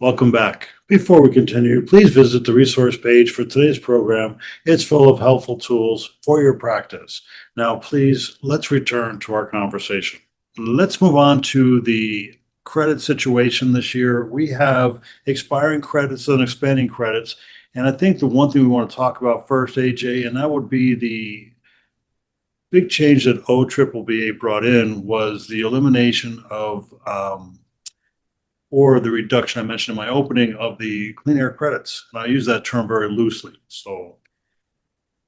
Welcome back. Before we continue, please visit the resource page for today's program. It's full of helpful tools for your practice. Now, please, let's return to our conversation. Let's move on to the credit situation this year. We have expiring credits and expanding credits. And I think the one thing we want to talk about first, AJ, and that would be the big change that OBBBA brought in was the elimination of or the reduction I mentioned in my opening of the clean air credits. And I use that term very loosely. So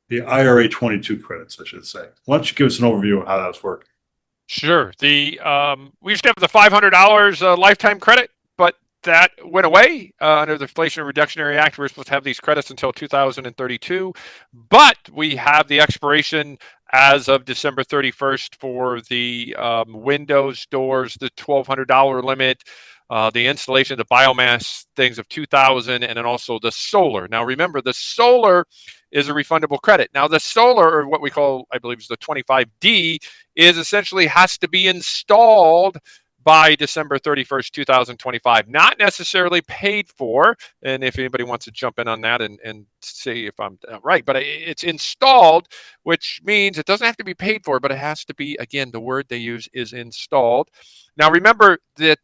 the IRA 22 credits, I should say. Why don't you give us an overview of how that's working? Sure. We used to have the $500 lifetime credit, but that went away under the Inflation Reductionary Act. We're supposed to have these credits until 2032, but we have the expiration as of December 31st for the windows, doors, the $1,200 limit, the installation of the biomass things of 2,000, and then also the solar. Now, remember, the solar is a refundable credit. Now, the solar, or what we call, I believe, is the 25D, is essentially has to be installed by December 31st, 2025. Not necessarily paid for. And if anybody wants to jump in on that and see if I'm right, but it's installed, which means it doesn't have to be paid for, but it has to be, again, the word they use is installed. Now, remember that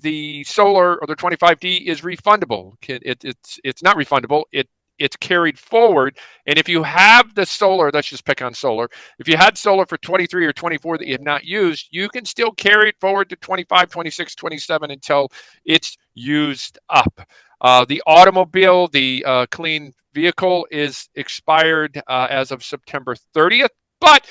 the solar or the 25D is refundable. It's not refundable. It's carried forward. And if you have the solar, let's just pick on solar. If you had solar for 23 or 24 that you have not used, you can still carry it forward to 25, 26, 27 until it's used up. The automobile, the clean vehicle is expired as of September 30th, but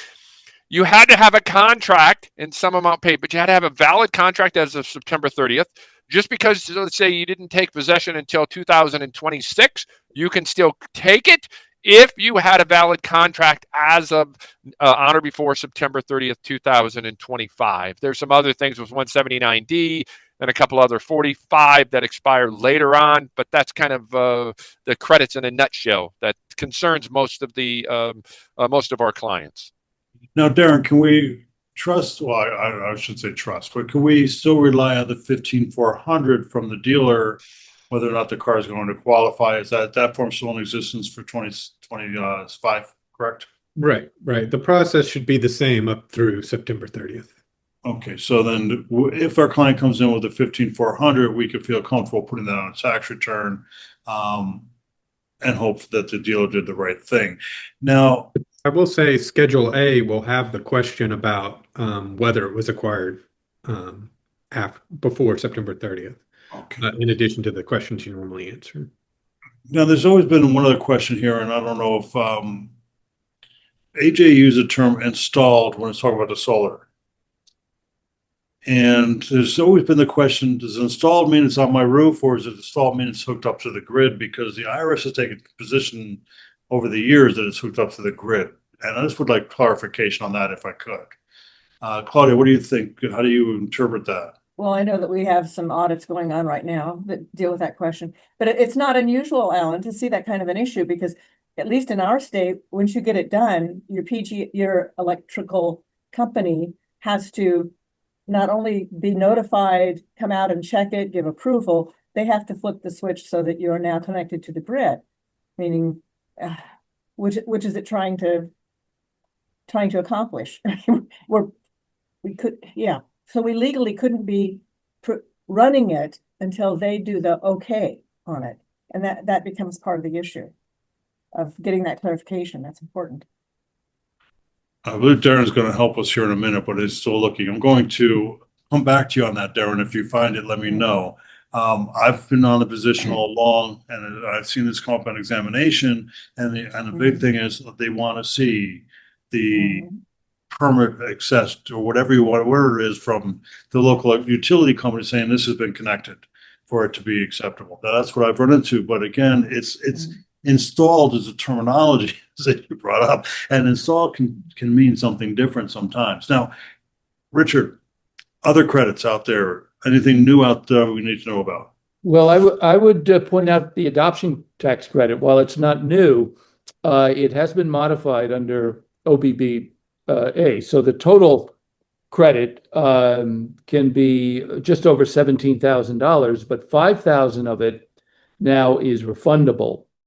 you had to have a contract and some amount paid, but you had to have a valid contract as of September 30th. Just because, let's say, you didn't take possession until 2026, you can still take it if you had a valid contract as of on or before September 30th, 2025. There's some other things with 179D and a couple other 45 that expire later on, but that's kind of the credits in a nutshell that concerns most of our clients. Now, Darron, can we trust, well, I should say trust, but can we still rely on the 15,400 from the dealer, whether or not the car is going to qualify? Is that form still in existence for 2025, correct? Right. The process should be the same up through September 30th. Okay, so then if our client comes in with a 15,400, we could feel comfortable putting that on a tax return and hope that the dealer did the right thing. Now, I will say Schedule A will have the question about whether it was acquired before September 30th, okay. In addition to the questions you normally answer. Now, there's always been one other question here, and I don't know if AJ used the term installed when it's talking about the solar. And there's always been the question, does installed mean it's on my roof, or is it installed mean it's hooked up to the grid? Because the IRS has taken position over the years that it's hooked up to the grid. And I just would like clarification on that if I could. Claudia, what do you think? How do you interpret that? Well, I know that we have some audits going on right now that deal with that question, but it's not unusual, Allan, to see that kind of an issue because at least in our state, once you get it done, your electrical company has to not only be notified, come out and check it, give approval, they have to flip the switch so that you're now connected to the grid, meaning which is it trying to accomplish? So we legally couldn't be running it until they do the okay on it, and that becomes part of the issue of getting that clarification. That's important. I believe Darron's going to help us here in a minute, but he's still looking. I'm going to come back to you on that, Darron. If you find it, let me know. I've been on the position all along, and I've seen this come up on examination. And the big thing is they want to see the permit accessed or whatever you want, where it is from the local utility company saying this has been connected for it to be acceptable. That's what I've run into. But again, it's installed as a terminology that you brought up, and installed can mean something different sometimes. Now, Richard, other credits out there, anything new out there we need to know about? Well, I would point out the adoption tax credit. While it's not new, it has been modified under OBBBA. So the total credit can be just over $17,000, but 5,000 of it now is refundable.